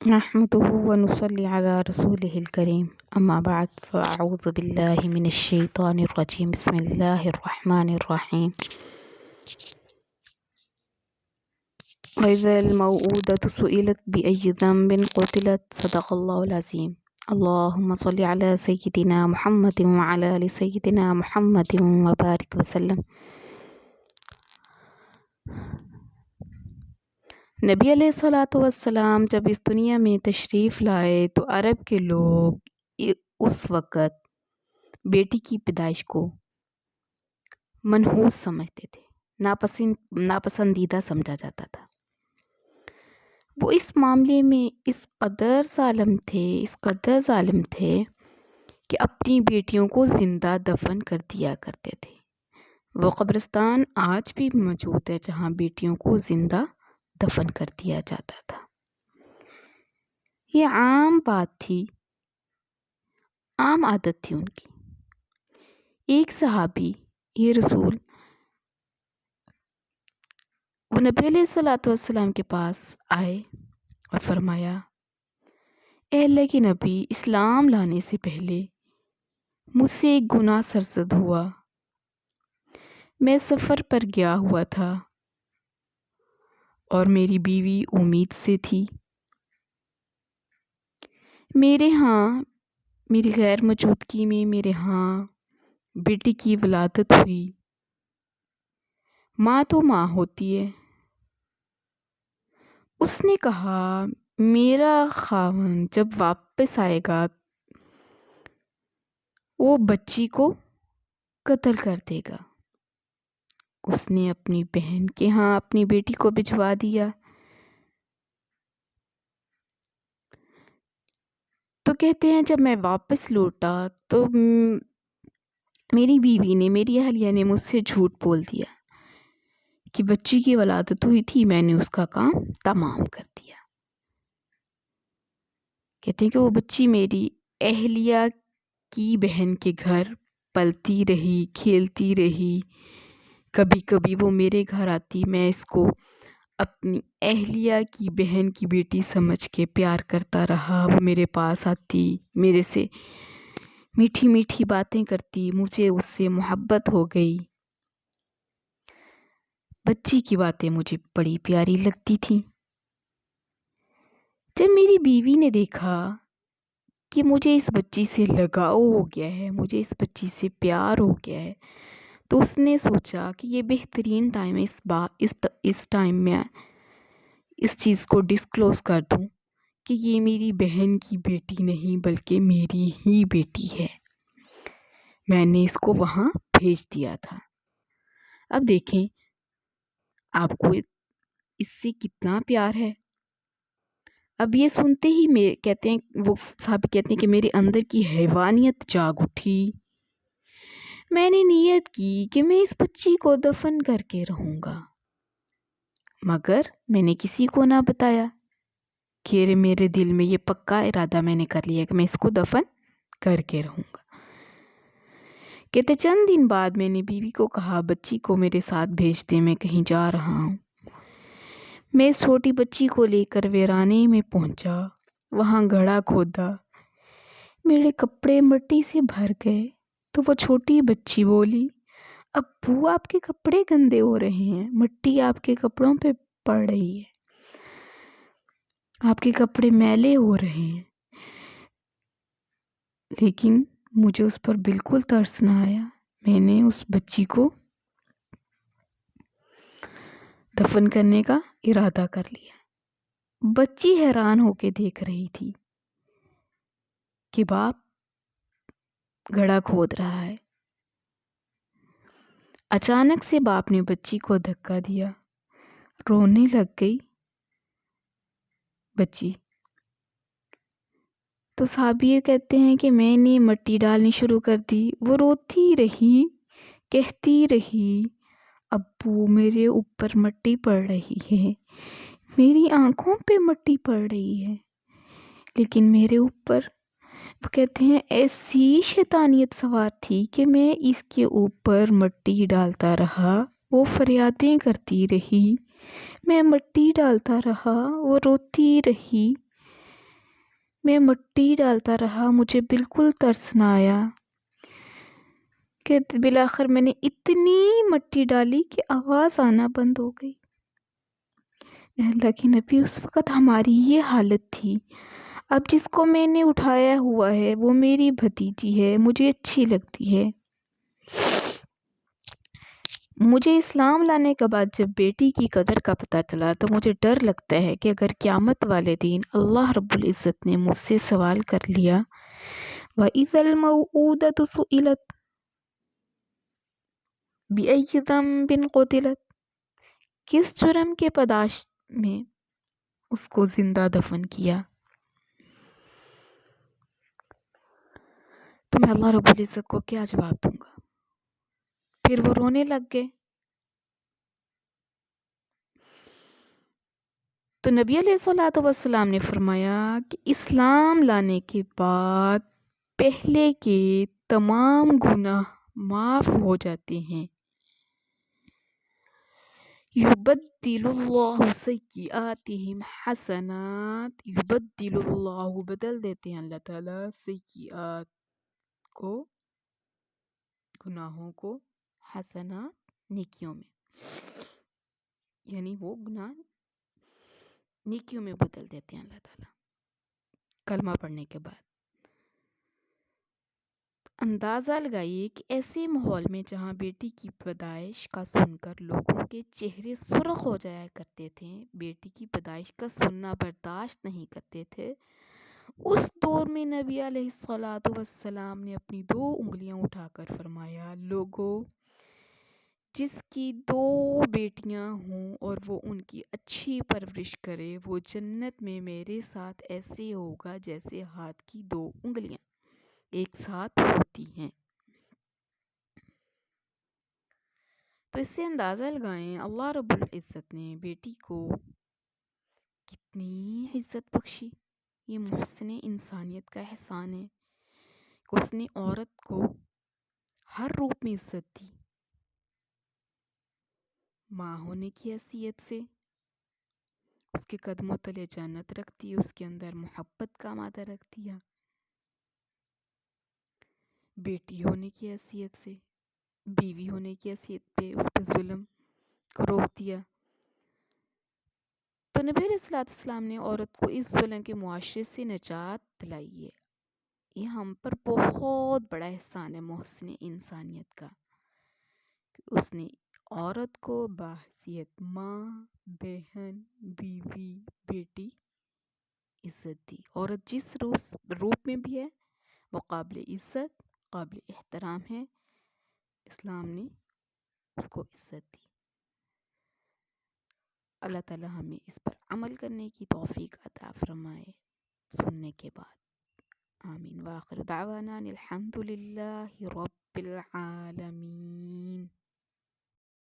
نحمده ونصلي على رسوله الكريم أما بعد فأعوذ بالله من الشيطان الرجيم بسم الله الرحمن الرحيم وإذا الموءودة سئلت بأي ذنب قتلت صدق الله العظيم اللهم صل على سيدنا محمد وعلى آل سيدنا محمد وبارك وسلم۔ نبی علیہ الصلوۃ والسلام جب اس دنیا میں تشریف لائے تو عرب کے لوگ اس وقت بیٹی کی پیدائش کو منحوس سمجھتے تھے، ناپسندیدہ سمجھا جاتا تھا۔ وہ اس معاملے میں اس قدر ظالم تھے کہ اپنی بیٹیوں کو زندہ دفن کر دیا کرتے تھے۔ وہ قبرستان آج بھی موجود ہے جہاں بیٹیوں کو زندہ دفن کر دیا جاتا تھا۔ یہ عام بات تھی، عام عادت تھی ان کی۔ ایک صحابی یہ رسول وہ نبی علیہ الصلوۃ والسلام کے پاس آئے اور فرمایا، اے اللہ کے نبی، اسلام لانے سے پہلے مجھ سے ایک گناہ سرزد ہوا۔ میں سفر پر گیا ہوا تھا اور میری بیوی امید سے تھی۔ میرے ہاں میری غیر موجودگی میں میرے ہاں بیٹی کی ولادت ہوئی۔ ماں تو ماں ہوتی ہے۔ اس نے کہا میرا خاوند جب واپس آئے گا وہ بچی کو قتل کر دے گا۔ اس نے اپنی بہن کے ہاں اپنی بیٹی کو بھجوا دیا۔ تو کہتے ہیں جب میں واپس لوٹا تو میری بیوی نے، میری اہلیہ نے مجھ سے جھوٹ بول دیا کہ بچی کی ولادت ہوئی تھی، میں نے اس کا کام تمام کر دیا۔ کہتے ہیں کہ وہ بچی میری اہلیہ کی بہن کے گھر پلتی رہی، کھیلتی رہی۔ کبھی کبھی وہ میرے گھر آتی، میں اس کو اپنی اہلیہ کی بہن کی بیٹی سمجھ کے پیار کرتا رہا۔ وہ میرے پاس آتی، میرے سے میٹھی میٹھی باتیں کرتی، مجھے اس سے محبت ہو گئی۔ بچی کی باتیں مجھے بڑی پیاری لگتی تھیں۔ جب میری بیوی نے دیکھا کہ مجھے اس بچی سے لگاؤ ہو گیا ہے، مجھے اس بچی سے پیار ہو گیا ہے، تو اس نے سوچا کہ یہ بہترین ٹائم ہے اس ٹائم میں اس چیز کو ڈسکلوز کر دوں کہ یہ میری بہن کی بیٹی نہیں بلکہ میری ہی بیٹی ہے۔ میں نے اس کو وہاں بھیج دیا تھا۔ اب دیکھیں آپ کو اس سے کتنا پیار ہے۔ اب یہ سنتے ہی وہ صاحب کہتے ہیں کہ میرے اندر کی حیوانیت جاگ اٹھی۔ میں نے نیت کی کہ میں اس بچی کو دفن کر کے رہوں گا، مگر میں نے کسی کو نہ بتایا کہ میرے دل میں یہ پکا ارادہ میں نے کر لیا کہ میں اس کو دفن کر کے رہوں گا۔ کہتے چند دن بعد میں نے بیوی کو کہا بچی کو میرے ساتھ بھیج دے، میں کہیں جا رہا ہوں۔ میں اس چھوٹی بچی کو لے کر ویرانے میں پہنچا، وہاں گڑھا کھودا، میرے کپڑے مٹی سے بھر گئے تو وہ چھوٹی بچی بولی، ابو آپ کے کپڑے گندے ہو رہے ہیں، مٹی آپ کے کپڑوں پہ پڑ رہی ہے، آپ کے کپڑے میلے ہو رہے ہیں۔ لیکن مجھے اس پر بالکل ترس نہ آیا۔ میں نے اس بچی کو دفن کرنے کا ارادہ کر لیا۔ بچی حیران ہو کے دیکھ رہی تھی کہ باپ گڑھا کھود رہا ہے۔ اچانک سے باپ نے بچی کو دھکا دیا، رونے لگ گئی بچی۔ تو صحابی یہ کہتے ہیں کہ میں نے مٹی ڈالنی شروع کر دی۔ وہ روتی رہی، کہتی رہی، ابو میرے اوپر مٹی پڑ رہی ہے، میری آنکھوں پہ مٹی پڑ رہی ہے، لیکن میرے اوپر وہ کہتے ہیں ایسی شیطانیت سوار تھی کہ میں اس کے اوپر مٹی ڈالتا رہا، وہ فریادیں کرتی رہی، میں مٹی ڈالتا رہا، وہ روتی رہی، میں مٹی ڈالتا رہا، مجھے بالکل ترس نہ آیا کہ بالآخر میں نے اتنی مٹی ڈالی کہ آواز آنا بند ہو گئی۔ اللہ کے نبی، اس وقت ہماری یہ حالت تھی۔ اب جس کو میں نے اٹھایا ہوا ہے وہ میری بھتیجی ہے، مجھے اچھی لگتی ہے۔ مجھے اسلام لانے کے بعد جب بیٹی کی قدر کا پتہ چلا تو مجھے ڈر لگتا ہے کہ اگر قیامت والے دن اللہ رب العزت نے مجھ سے سوال کر لیا وَإِذَا الْمَوْءُودَةُ سُئِلَتْ بِأَيِّ ذَنبٍ قُتِلَتْ، کس جرم کے پاداش میں اس کو زندہ دفن کیا، تو میں اللہ رب العزت کو کیا جواب دوں گا؟ پھر وہ رونے لگ گئے۔ تو نبی علیہ الصلوۃ والسلام نے فرمایا کہ اسلام لانے کے بعد پہلے کے تمام گناہ معاف ہو جاتے ہیں۔ یبدل اللہ سیئاتہم حسنات، یبدل اللہ بدل دیتے ہیں اللہ تعالیٰ سیئات کو، گناہوں کو، حسنات نیکیوں میں، یعنی وہ گناہ نیکیوں میں بدل دیتے ہیں اللہ تعالیٰ کلمہ پڑھنے کے بعد۔ اندازہ لگائیے کہ ایسے ماحول میں جہاں بیٹی کی پیدائش کا سن کر لوگوں کے چہرے سرخ ہو جایا کرتے تھے، بیٹی کی پیدائش کا سننا برداشت نہیں کرتے تھے، اس دور میں نبی علیہ الصلوۃ والسلام نے اپنی 2 انگلیاں اٹھا کر فرمایا، لوگوں، جس کی 2 بیٹیاں ہوں اور وہ ان کی اچھی پرورش کرے، وہ جنت میں میرے ساتھ ایسے ہوگا جیسے ہاتھ کی 2 انگلیاں ایک ساتھ ہوتی ہیں۔ تو اس سے اندازہ لگائیں اللہ رب العزت نے بیٹی کو کتنی عزت بخشی۔ یہ محسن انسانیت کا احسان ہے کہ اس نے عورت کو ہر روپ میں عزت دی، ماں ہونے کی حیثیت سے اس کے قدموں تلے جنت رکھ دی، اس کے اندر محبت کا مادہ رکھ دیا، بیٹی ہونے کی حیثیت سے، بیوی ہونے کی حیثیت پہ اس پہ ظلم کو روک دیا۔ تو نبی علیہ السلام نے عورت کو اس ظلم کے معاشرے سے نجات دلائی ہے۔ یہ ہم پر بہت بڑا احسان ہے محسن انسانیت کا، کہ اس نے عورت کو بحیثیت ماں، بہن، بیوی، بیٹی عزت دی۔ عورت جس روپ میں بھی ہے وہ قابل عزت، قابل احترام ہے، اسلام نے اس کو عزت دی۔ اللہ تعالی ہمیں اس پر عمل کرنے کی توفیق عطا فرمائے سننے کے بعد۔ آمین۔ وآخر دعوانا الحمد للہ رب العالمین۔